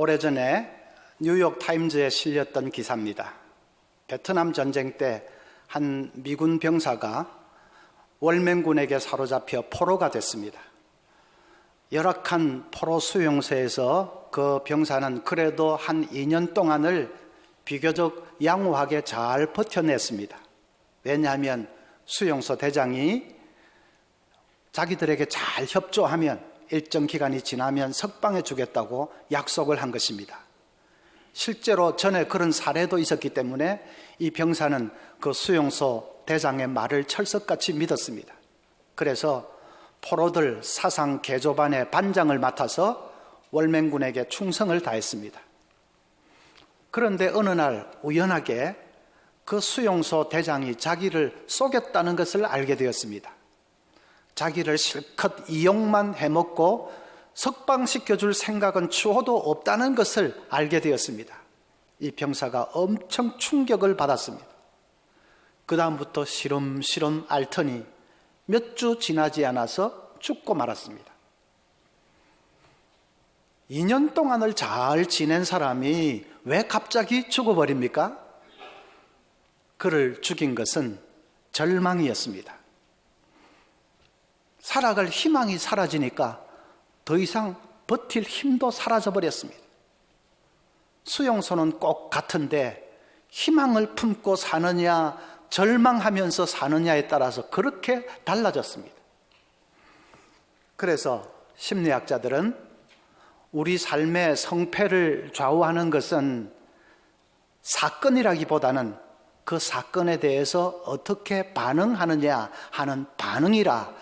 오래전에 뉴욕 타임즈에 실렸던 기사입니다. 베트남 전쟁 때 한 미군 병사가 월맹군에게 사로잡혀 포로가 됐습니다. 열악한 포로 수용소에서 그 병사는 그래도 한 2년 동안을 비교적 양호하게 잘 버텨냈습니다. 왜냐하면 수용소 대장이 자기들에게 잘 협조하면 일정 기간이 지나면 석방해 주겠다고 약속을 한 것입니다. 실제로 전에 그런 사례도 있었기 때문에 이 병사는 그 수용소 대장의 말을 철석같이 믿었습니다. 그래서 포로들 사상 개조반의 반장을 맡아서 월맹군에게 충성을 다했습니다. 그런데 어느 날 우연하게 그 수용소 대장이 자기를 속였다는 것을 알게 되었습니다. 자기를 실컷 이용만 해먹고 석방시켜줄 생각은 추호도 없다는 것을 알게 되었습니다. 이 병사가 엄청 충격을 받았습니다. 그 다음부터 시름시름 앓더니 몇 주 지나지 않아서 죽고 말았습니다. 2년 동안을 잘 지낸 사람이 왜 갑자기 죽어버립니까? 그를 죽인 것은 절망이었습니다. 살아갈 희망이 사라지니까 더 이상 버틸 힘도 사라져버렸습니다. 수용소는 꼭 같은데 희망을 품고 사느냐 절망하면서 사느냐에 따라서 그렇게 달라졌습니다. 그래서 심리학자들은 우리 삶의 성패를 좌우하는 것은 사건이라기보다는 그 사건에 대해서 어떻게 반응하느냐 하는 반응이라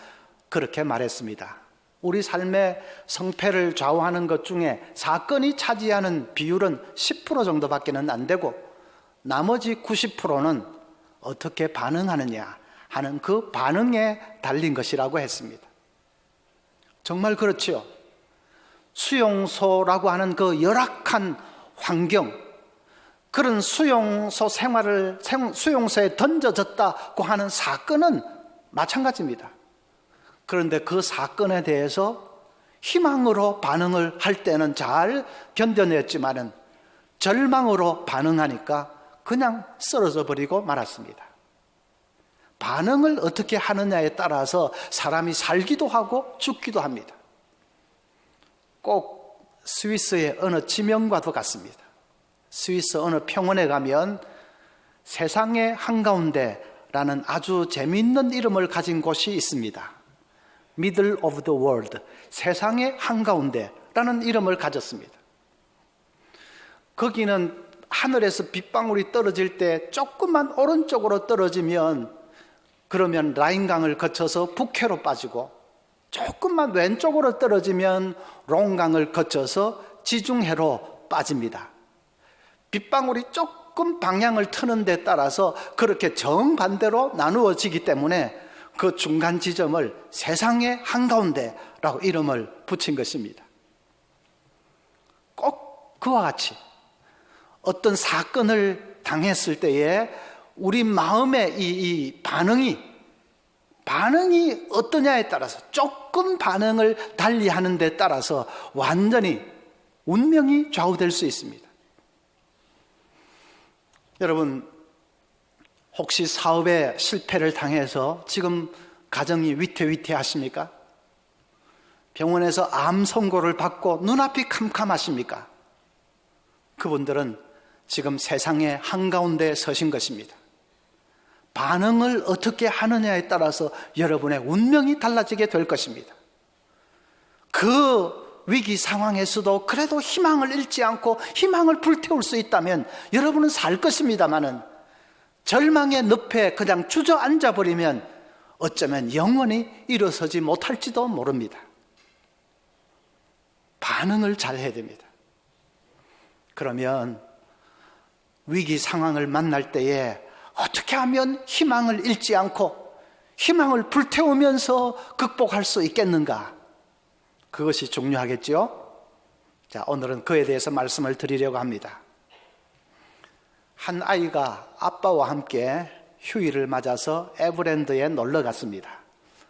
그렇게 말했습니다. 우리 삶의 성패를 좌우하는 것 중에 사건이 차지하는 비율은 10% 정도밖에는 안 되고 나머지 90%는 어떻게 반응하느냐 하는 그 반응에 달린 것이라고 했습니다. 정말 그렇지요. 수용소라고 하는 그 열악한 환경, 그런 수용소 생활을 수용소에 던져졌다고 하는 사건은 마찬가지입니다. 그런데 그 사건에 대해서 희망으로 반응을 할 때는 잘 견뎌냈지만은 절망으로 반응하니까 그냥 쓰러져 버리고 말았습니다. 반응을 어떻게 하느냐에 따라서 사람이 살기도 하고 죽기도 합니다. 꼭 스위스의 어느 지명과도 같습니다. 스위스 어느 평원에 가면 세상의 한가운데라는 아주 재미있는 이름을 가진 곳이 있습니다. Middle of the world, 세상의 한가운데라는 이름을 가졌습니다. 거기는 하늘에서 빗방울이 떨어질 때 조금만 오른쪽으로 떨어지면 그러면 라인강을 거쳐서 북해로 빠지고 조금만 왼쪽으로 떨어지면 롱강을 거쳐서 지중해로 빠집니다. 빗방울이 조금 방향을 트는 데 따라서 그렇게 정반대로 나누어지기 때문에 그 중간 지점을 세상의 한가운데라고 이름을 붙인 것입니다. 꼭 그와 같이 어떤 사건을 당했을 때에 우리 마음의 이 반응이 어떠냐에 따라서 조금 반응을 달리하는 데 따라서 완전히 운명이 좌우될 수 있습니다. 여러분, 혹시 사업에 실패를 당해서 지금 가정이 위태위태하십니까? 병원에서 암 선고를 받고 눈앞이 캄캄하십니까? 그분들은 지금 세상의 한가운데 서신 것입니다. 반응을 어떻게 하느냐에 따라서 여러분의 운명이 달라지게 될 것입니다. 그 위기 상황에서도 그래도 희망을 잃지 않고 희망을 불태울 수 있다면 여러분은 살 것입니다마는 절망의 늪에 그냥 주저앉아 버리면 어쩌면 영원히 일어서지 못할지도 모릅니다. 반응을 잘 해야 됩니다. 그러면 위기 상황을 만날 때에 어떻게 하면 희망을 잃지 않고 희망을 불태우면서 극복할 수 있겠는가? 그것이 중요하겠죠? 자, 오늘은 그에 대해서 말씀을 드리려고 합니다. 한 아이가 아빠와 함께 휴일을 맞아서 에버랜드에 놀러 갔습니다.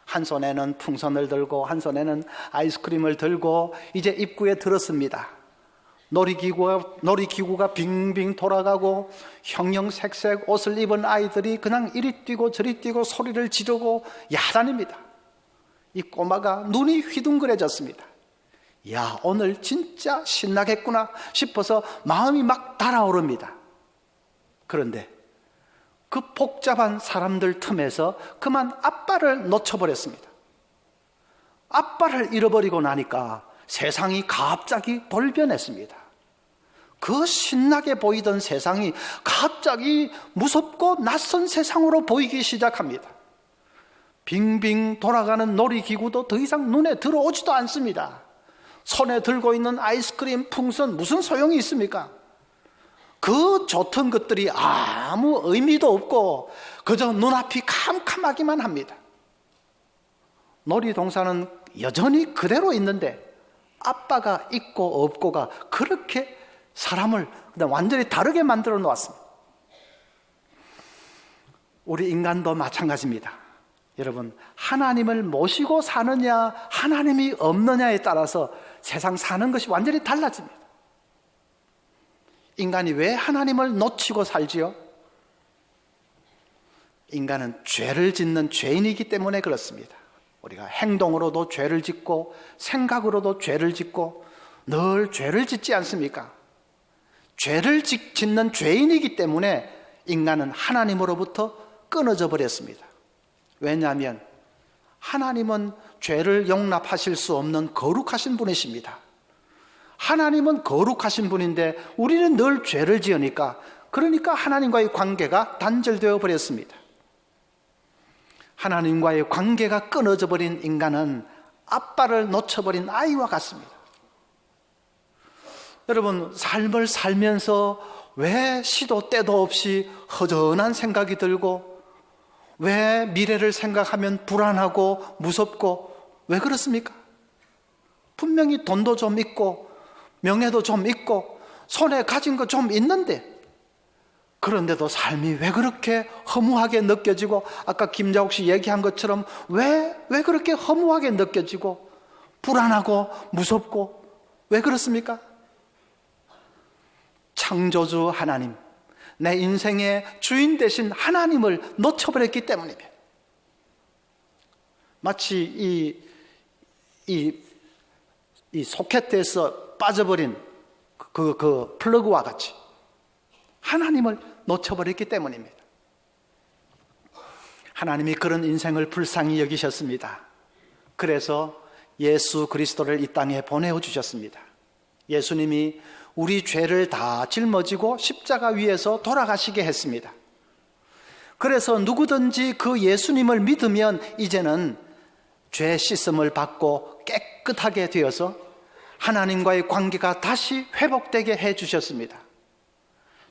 한 손에는 풍선을 들고 한 손에는 아이스크림을 들고 이제 입구에 들었습니다. 놀이기구가 빙빙 돌아가고 형형색색 옷을 입은 아이들이 그냥 이리 뛰고 저리 뛰고 소리를 지르고 야단입니다. 이 꼬마가 눈이 휘둥그레졌습니다. 야, 오늘 진짜 신나겠구나 싶어서 마음이 막 달아오릅니다. 그런데 그 복잡한 사람들 틈에서 그만 아빠를 놓쳐버렸습니다. 아빠를 잃어버리고 나니까 세상이 갑자기 돌변했습니다. 그 신나게 보이던 세상이 갑자기 무섭고 낯선 세상으로 보이기 시작합니다. 빙빙 돌아가는 놀이기구도 더 이상 눈에 들어오지도 않습니다. 손에 들고 있는 아이스크림 풍선 무슨 소용이 있습니까? 그 좋던 것들이 아무 의미도 없고 그저 눈앞이 캄캄하기만 합니다. 놀이동산은 여전히 그대로 있는데 아빠가 있고 없고가 그렇게 사람을 완전히 다르게 만들어 놓았습니다. 우리 인간도 마찬가지입니다. 여러분, 하나님을 모시고 사느냐 하나님이 없느냐에 따라서 세상 사는 것이 완전히 달라집니다. 인간이 왜 하나님을 놓치고 살지요? 인간은 죄를 짓는 죄인이기 때문에 그렇습니다. 우리가 행동으로도 죄를 짓고 생각으로도 죄를 짓고 늘 죄를 짓지 않습니까? 죄를 짓는 죄인이기 때문에 인간은 하나님으로부터 끊어져 버렸습니다. 왜냐하면 하나님은 죄를 용납하실 수 없는 거룩하신 분이십니다. 하나님은 거룩하신 분인데 우리는 늘 죄를 지으니까 그러니까 하나님과의 관계가 단절되어 버렸습니다. 하나님과의 관계가 끊어져 버린 인간은 아빠를 놓쳐버린 아이와 같습니다. 여러분, 삶을 살면서 왜 시도 때도 없이 허전한 생각이 들고 왜 미래를 생각하면 불안하고 무섭고 왜 그렇습니까? 분명히 돈도 좀 있고 명예도 좀 있고 손에 가진 거 좀 있는데 그런데도 삶이 왜 그렇게 허무하게 느껴지고 아까 김자옥 씨 얘기한 것처럼 왜 그렇게 허무하게 느껴지고 불안하고 무섭고 왜 그렇습니까? 창조주 하나님, 내 인생의 주인 되신 하나님을 놓쳐버렸기 때문입니다. 마치 이 소켓에서 빠져버린 그 플러그와 같이 하나님을 놓쳐버렸기 때문입니다. 하나님이 그런 인생을 불쌍히 여기셨습니다. 그래서 예수 그리스도를 이 땅에 보내주셨습니다. 예수님이 우리 죄를 다 짊어지고 십자가 위에서 돌아가시게 했습니다. 그래서 누구든지 그 예수님을 믿으면 이제는 죄 씻음을 받고 깨끗하게 되어서 하나님과의 관계가 다시 회복되게 해주셨습니다.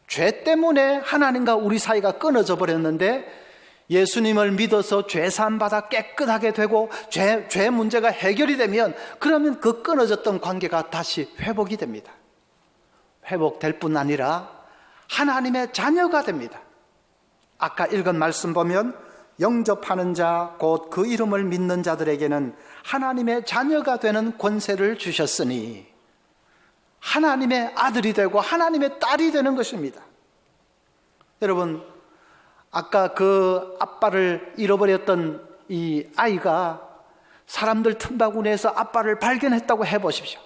죄 때문에 하나님과 우리 사이가 끊어져 버렸는데 예수님을 믿어서 죄사함 받아 깨끗하게 되고 죄 문제가 해결이 되면 그러면 그 끊어졌던 관계가 다시 회복이 됩니다. 회복될 뿐 아니라 하나님의 자녀가 됩니다. 아까 읽은 말씀 보면 영접하는 자 곧 그 이름을 믿는 자들에게는 하나님의 자녀가 되는 권세를 주셨으니 하나님의 아들이 되고 하나님의 딸이 되는 것입니다. 여러분, 아까 그 아빠를 잃어버렸던 이 아이가 사람들 틈바구니에서 아빠를 발견했다고 해보십시오.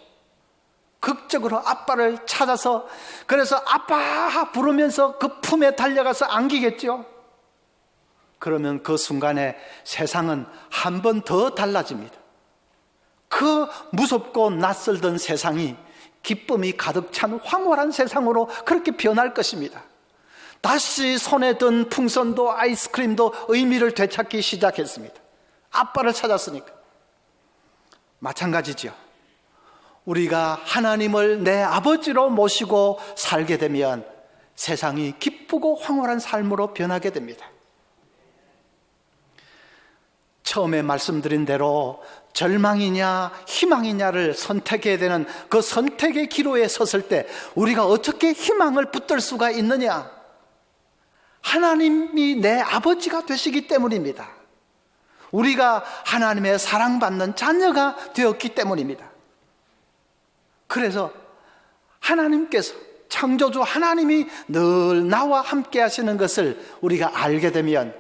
극적으로 아빠를 찾아서 그래서 아빠 부르면서 그 품에 달려가서 안기겠죠. 그러면 그 순간에 세상은 한 번 더 달라집니다. 그 무섭고 낯설던 세상이 기쁨이 가득 찬 황홀한 세상으로 그렇게 변할 것입니다. 다시 손에 든 풍선도 아이스크림도 의미를 되찾기 시작했습니다. 아빠를 찾았으니까. 마찬가지죠. 우리가 하나님을 내 아버지로 모시고 살게 되면 세상이 기쁘고 황홀한 삶으로 변하게 됩니다. 처음에 말씀드린 대로 절망이냐 희망이냐를 선택해야 되는 그 선택의 기로에 섰을 때 우리가 어떻게 희망을 붙들 수가 있느냐? 하나님이 내 아버지가 되시기 때문입니다. 우리가 하나님의 사랑받는 자녀가 되었기 때문입니다. 그래서 하나님께서, 창조주 하나님이 늘 나와 함께 하시는 것을 우리가 알게 되면,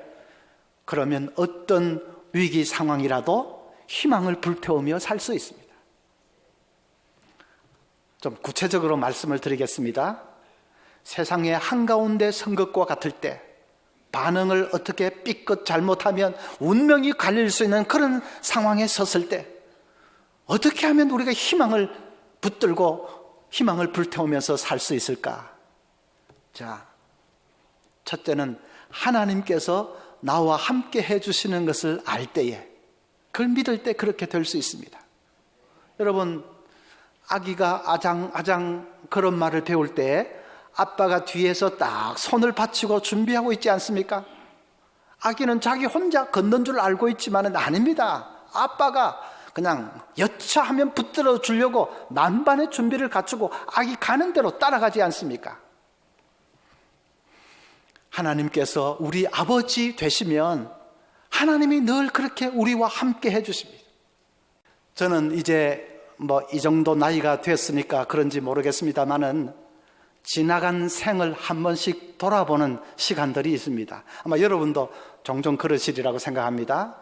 그러면 어떤 위기 상황이라도 희망을 불태우며 살 수 있습니다. 좀 구체적으로 말씀을 드리겠습니다. 세상의 한가운데 선것과 같을 때 반응을 어떻게 삐끗 잘못하면 운명이 갈릴 수 있는 그런 상황에 섰을 때 어떻게 하면 우리가 희망을 붙들고 희망을 불태우면서 살 수 있을까? 자, 첫째는 하나님께서 나와 함께 해주시는 것을 알 때에, 그걸 믿을 때 그렇게 될 수 있습니다. 여러분, 아기가 아장아장 그런 말을 배울 때 아빠가 뒤에서 딱 손을 받치고 준비하고 있지 않습니까? 아기는 자기 혼자 걷는 줄 알고 있지만은 아닙니다. 아빠가 그냥 여차하면 붙들어 주려고 만반의 준비를 갖추고 아기 가는 대로 따라가지 않습니까? 하나님께서 우리 아버지 되시면 하나님이 늘 그렇게 우리와 함께 해주십니다. 저는 이제 이 정도 나이가 됐으니까 그런지 모르겠습니다만은 지나간 생을 한 번씩 돌아보는 시간들이 있습니다. 아마 여러분도 종종 그러시리라고 생각합니다.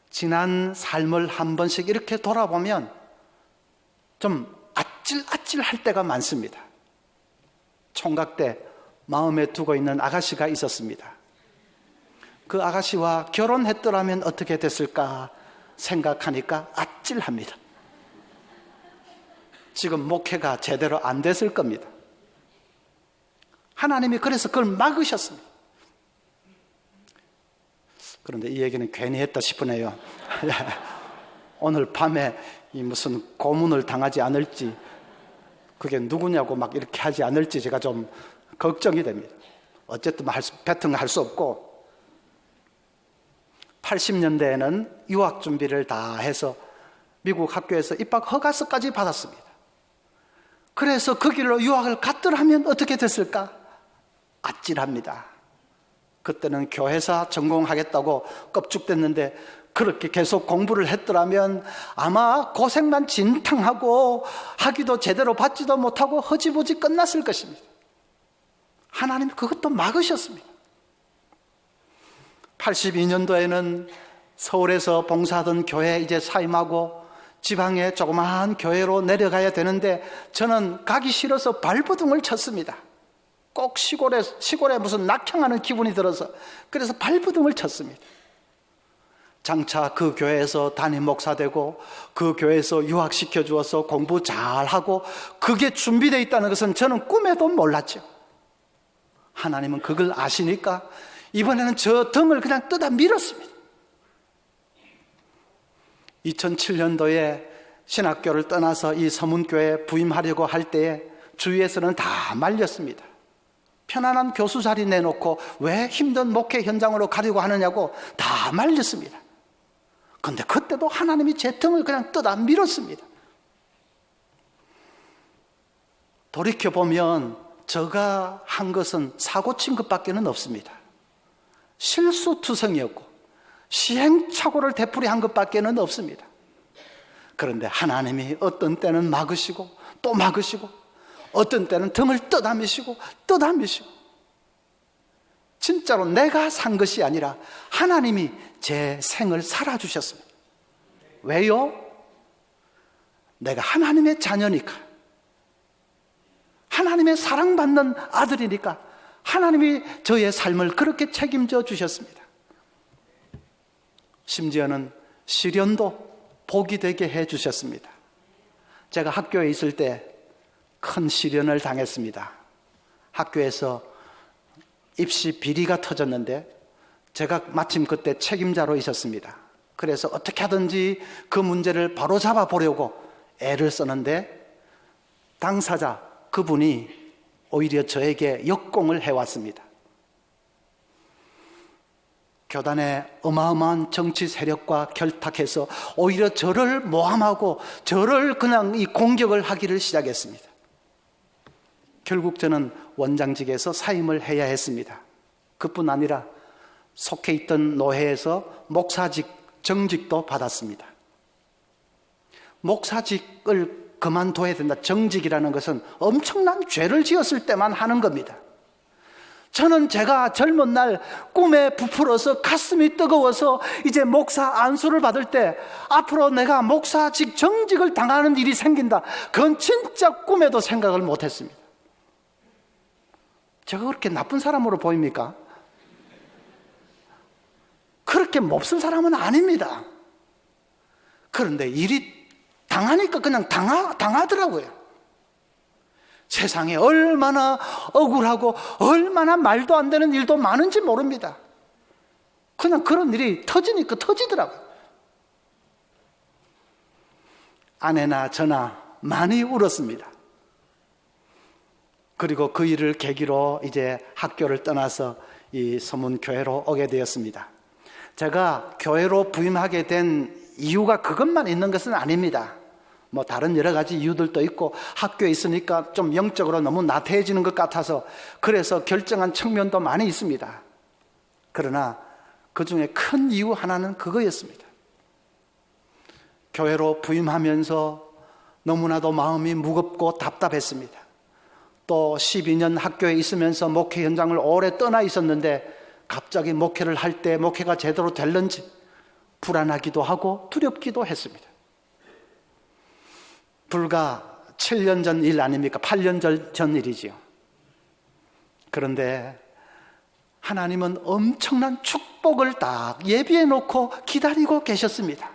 지난 삶을 한 번씩 이렇게 돌아보면 좀 아찔아찔할 때가 많습니다. 총각 때 마음에 두고 있는 아가씨가 있었습니다. 그 아가씨와 결혼했더라면 어떻게 됐을까 생각하니까 아찔합니다. 지금 목회가 제대로 안 됐을 겁니다. 하나님이 그래서 그걸 막으셨습니다. 그런데 이 얘기는 괜히 했다 싶으네요. 오늘 밤에 이 무슨 고문을 당하지 않을지, 그게 누구냐고 막 이렇게 하지 않을지 제가 좀 걱정이 됩니다. 어쨌든 배팅할 수 없고, 80년대에는 유학 준비를 다 해서 미국 학교에서 입학 허가서까지 받았습니다. 그래서 그 길로 유학을 갔더라면 어떻게 됐을까? 아찔합니다. 그때는 교회사 전공하겠다고 껍죽댔는데 그렇게 계속 공부를 했더라면 아마 고생만 진탕하고 학위도 제대로 받지도 못하고 허지부지 끝났을 것입니다. 하나님은 그것도 막으셨습니다. 82년도에는 서울에서 봉사하던 교회 이제 사임하고 지방의 조그마한 교회로 내려가야 되는데 저는 가기 싫어서 발버둥을 쳤습니다. 꼭 시골에 무슨 낙향하는 기분이 들어서 그래서 발버둥을 쳤습니다. 장차 그 교회에서 담임 목사 되고 그 교회에서 유학시켜 주어서 공부 잘하고 그게 준비되어 있다는 것은 저는 꿈에도 몰랐죠. 하나님은 그걸 아시니까 이번에는 저 등을 그냥 뜯어 밀었습니다. 2007년도에 신학교를 떠나서 이 서문교회에 부임하려고 할 때에 주위에서는 다 말렸습니다. 편안한 교수 자리 내놓고 왜 힘든 목회 현장으로 가려고 하느냐고 다 말렸습니다. 그런데 그때도 하나님이 제 등을 그냥 뜯어 밀었습니다. 돌이켜보면 제가 한 것은 사고 친 것밖에는 없습니다. 실수투성이었고 시행착오를 되풀이한 것밖에는 없습니다. 그런데 하나님이 어떤 때는 막으시고 또 막으시고 어떤 때는 등을 떠다미시고 진짜로 내가 산 것이 아니라 하나님이 제 생을 살아주셨습니다. 왜요? 내가 하나님의 자녀니까, 하나님의 사랑받는 아들이니까 하나님이 저의 삶을 그렇게 책임져 주셨습니다. 심지어는 시련도 복이 되게 해 주셨습니다. 제가 학교에 있을 때 큰 시련을 당했습니다. 학교에서 입시 비리가 터졌는데 제가 마침 그때 책임자로 있었습니다. 그래서 어떻게 하든지 그 문제를 바로잡아 보려고 애를 썼는데 당사자 그분이 오히려 저에게 역공을 해왔습니다. 교단의 어마어마한 정치 세력과 결탁해서 오히려 저를 모함하고 저를 그냥 이 공격을 하기를 시작했습니다. 결국 저는 원장직에서 사임을 해야 했습니다. 그뿐 아니라 속해 있던 노회에서 목사직 정직도 받았습니다. 목사직을 그만둬야 된다. 정직이라는 것은 엄청난 죄를 지었을 때만 하는 겁니다. 저는 제가 젊은 날 꿈에 부풀어서 가슴이 뜨거워서 이제 목사 안수를 받을 때 앞으로 내가 목사직 정직을 당하는 일이 생긴다. 그건 진짜 꿈에도 생각을 못했습니다. 제가 그렇게 나쁜 사람으로 보입니까? 그렇게 몹쓸 사람은 아닙니다. 그런데 일이 당하니까 그냥 당하더라고요. 세상에 얼마나 억울하고 얼마나 말도 안 되는 일도 많은지 모릅니다. 그냥 그런 일이 터지니까 터지더라고요. 아내나 저나 많이 울었습니다. 그리고 그 일을 계기로 이제 학교를 떠나서 이 서문교회로 오게 되었습니다. 제가 교회로 부임하게 된 이유가 그것만 있는 것은 아닙니다. 뭐 다른 여러 가지 이유들도 있고 학교에 있으니까 좀 영적으로 너무 나태해지는 것 같아서 그래서 결정한 측면도 많이 있습니다. 그러나 그 중에 큰 이유 하나는 그거였습니다. 교회로 부임하면서 너무나도 마음이 무겁고 답답했습니다. 또 12년 학교에 있으면서 목회 현장을 오래 떠나 있었는데 갑자기 목회를 할 때 목회가 제대로 될는지 불안하기도 하고 두렵기도 했습니다. 불과 7년 전 일 아닙니까? 8년 전 일이지요. 그런데 하나님은 엄청난 축복을 딱 예비해 놓고 기다리고 계셨습니다.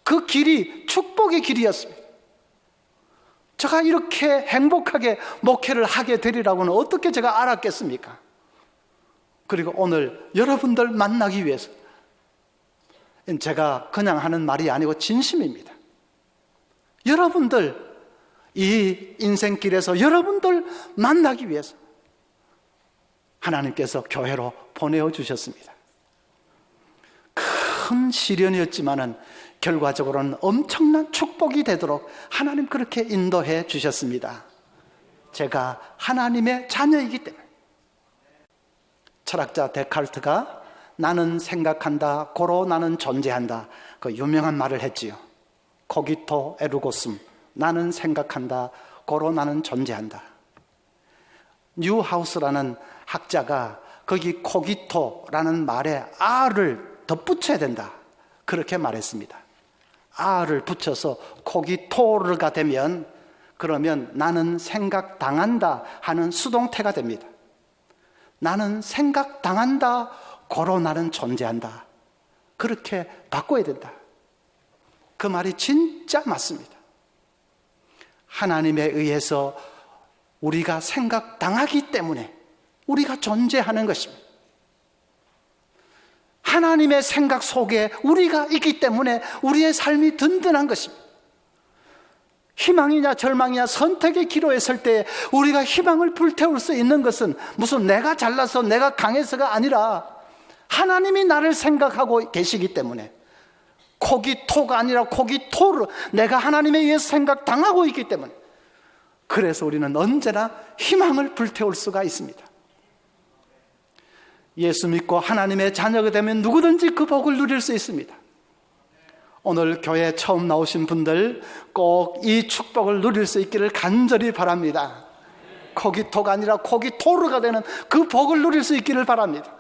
그 길이 축복의 길이었습니다. 제가 이렇게 행복하게 목회를 하게 되리라고는 어떻게 제가 알았겠습니까? 그리고 오늘 여러분들 만나기 위해서 제가 그냥 하는 말이 아니고 진심입니다. 여러분들 이 인생길에서 여러분들 만나기 위해서 하나님께서 교회로 보내어 주셨습니다. 큰 시련이었지만은 결과적으로는 엄청난 축복이 되도록 하나님 그렇게 인도해 주셨습니다. 제가 하나님의 자녀이기 때문에. 철학자 데카르트가 나는 생각한다, 고로 나는 존재한다, 그 유명한 말을 했지요. 코기토 에르고숨, 나는 생각한다, 고로 나는 존재한다. 뉴하우스라는 학자가 거기 코기토라는 말에 R을 덧붙여야 된다, 그렇게 말했습니다. R을 붙여서 코기토르가 되면 그러면 나는 생각당한다 하는 수동태가 됩니다. 나는 생각당한다, 고로 나는 존재한다, 그렇게 바꿔야 된다. 그 말이 진짜 맞습니다. 하나님에 의해서 우리가 생각당하기 때문에 우리가 존재하는 것입니다. 하나님의 생각 속에 우리가 있기 때문에 우리의 삶이 든든한 것입니다. 희망이냐 절망이냐 선택의 기로에 설 때 우리가 희망을 불태울 수 있는 것은 무슨 내가 잘나서 내가 강해서가 아니라 하나님이 나를 생각하고 계시기 때문에, 코기토가 아니라 코기토르, 내가 하나님에 의해서 생각당하고 있기 때문에, 그래서 우리는 언제나 희망을 불태울 수가 있습니다. 예수 믿고 하나님의 자녀가 되면 누구든지 그 복을 누릴 수 있습니다. 오늘 교회에 처음 나오신 분들 꼭 이 축복을 누릴 수 있기를 간절히 바랍니다. 코기토가 아니라 코기토르가 되는 그 복을 누릴 수 있기를 바랍니다.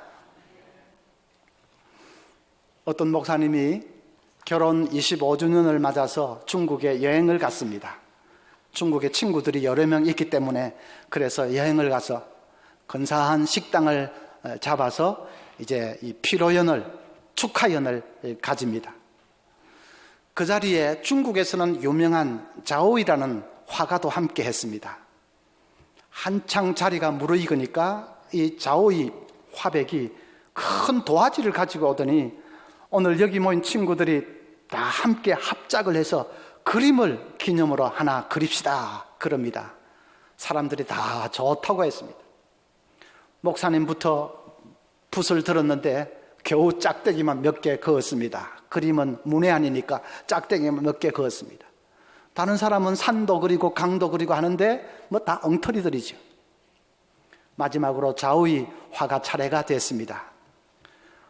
어떤 목사님이 결혼 25주년을 맞아서 중국에 여행을 갔습니다. 중국에 친구들이 여러 명 있기 때문에 그래서 여행을 가서 근사한 식당을 잡아서 이제 이 피로연을, 축하연을 가집니다. 그 자리에 중국에서는 유명한 자오이라는 화가도 함께 했습니다. 한창 자리가 무르익으니까 이 자오이 화백이 큰 도화지를 가지고 오더니 오늘 여기 모인 친구들이 다 함께 합작을 해서 그림을 기념으로 하나 그립시다 그럽니다. 사람들이 다 좋다고 했습니다. 목사님부터 붓을 들었는데 겨우 짝대기만 몇 개 그었습니다. 그림은 문외한이니까 짝대기만 몇 개 그었습니다. 다른 사람은 산도 그리고 강도 그리고 하는데 뭐 다 엉터리들이죠. 마지막으로 자우이 화가 차례가 됐습니다.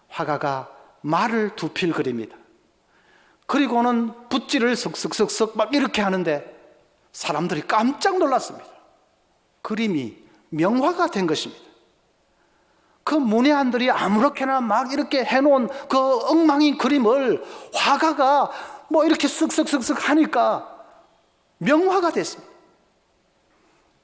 화가가 말을 두 필 그립니다. 그리고는 붓질을 슥슥슥슥 막 이렇게 하는데 사람들이 깜짝 놀랐습니다. 그림이 명화가 된 것입니다. 그 문외한들이 아무렇게나 막 이렇게 해놓은 그 엉망인 그림을 화가가 뭐 이렇게 쓱쓱쓱쓱 하니까 명화가 됐습니다.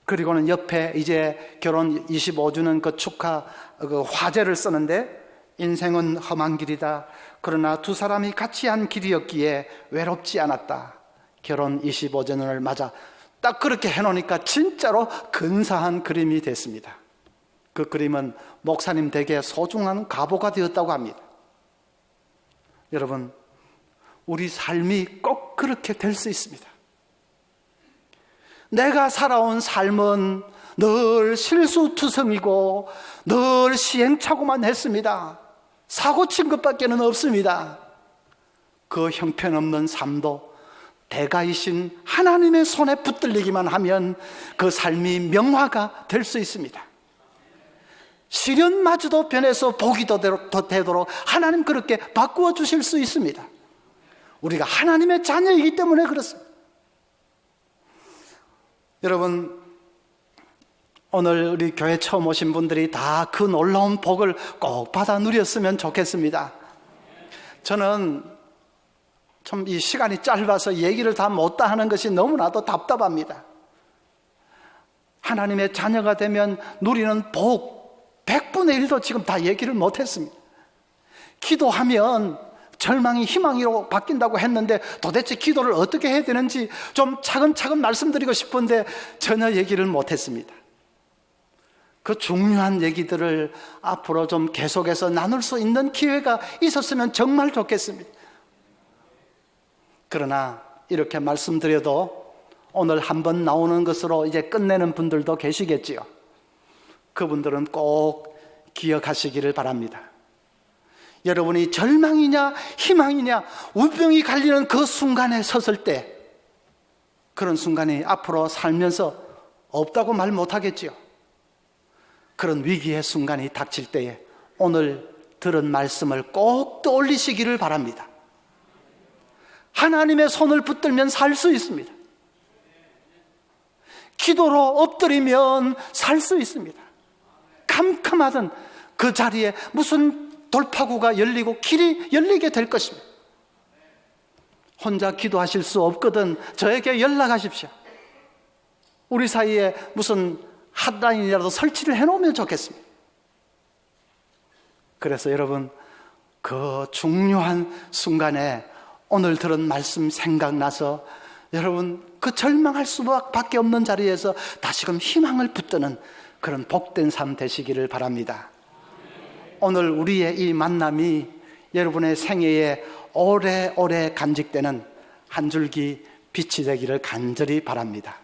그리고는 옆에 이제 결혼 25주년 그 축하 그 화제를 쓰는데, 인생은 험한 길이다. 그러나 두 사람이 같이 한 길이었기에 외롭지 않았다. 결혼 25주년을 맞아 딱 그렇게 해놓으니까 진짜로 근사한 그림이 됐습니다. 그 그림은 목사님 댁에 소중한 가보가 되었다고 합니다. 여러분, 우리 삶이 꼭 그렇게 될 수 있습니다. 내가 살아온 삶은 늘 실수투성이고 늘 시행착오만 했습니다. 사고친 것밖에는 없습니다. 그 형편없는 삶도 대가이신 하나님의 손에 붙들리기만 하면 그 삶이 명화가 될 수 있습니다. 시련마저도 변해서 복이 더 되도록 하나님 그렇게 바꾸어 주실 수 있습니다. 우리가 하나님의 자녀이기 때문에 그렇습니다. 여러분, 오늘 우리 교회 처음 오신 분들이 다 그 놀라운 복을 꼭 받아 누렸으면 좋겠습니다. 저는 좀 이 시간이 짧아서 얘기를 다 못다 하는 것이 너무나도 답답합니다. 하나님의 자녀가 되면 누리는 복 100분의 1도 지금 다 얘기를 못했습니다. 기도하면 절망이 희망으로 바뀐다고 했는데 도대체 기도를 어떻게 해야 되는지 좀 차근차근 말씀드리고 싶은데 전혀 얘기를 못했습니다. 그 중요한 얘기들을 앞으로 좀 계속해서 나눌 수 있는 기회가 있었으면 정말 좋겠습니다. 그러나 이렇게 말씀드려도 오늘 한번 나오는 것으로 이제 끝내는 분들도 계시겠지요. 그분들은 꼭 기억하시기를 바랍니다. 여러분이 절망이냐 희망이냐 우병이 갈리는 그 순간에 섰을 때, 그런 순간이 앞으로 살면서 없다고 말 못하겠지요. 그런 위기의 순간이 닥칠 때에 오늘 들은 말씀을 꼭 떠올리시기를 바랍니다. 하나님의 손을 붙들면 살 수 있습니다. 기도로 엎드리면 살 수 있습니다. 캄캄하던 그 자리에 무슨 돌파구가 열리고 길이 열리게 될 것입니다. 혼자 기도하실 수 없거든 저에게 연락하십시오. 우리 사이에 무슨 핫라인이라도 설치를 해놓으면 좋겠습니다. 그래서 여러분, 그 중요한 순간에 오늘 들은 말씀 생각나서 여러분 그 절망할 수밖에 없는 자리에서 다시금 희망을 붙드는 그런 복된 삶 되시기를 바랍니다. 오늘 우리의 이 만남이 여러분의 생애에 오래오래 간직되는 한 줄기 빛이 되기를 간절히 바랍니다.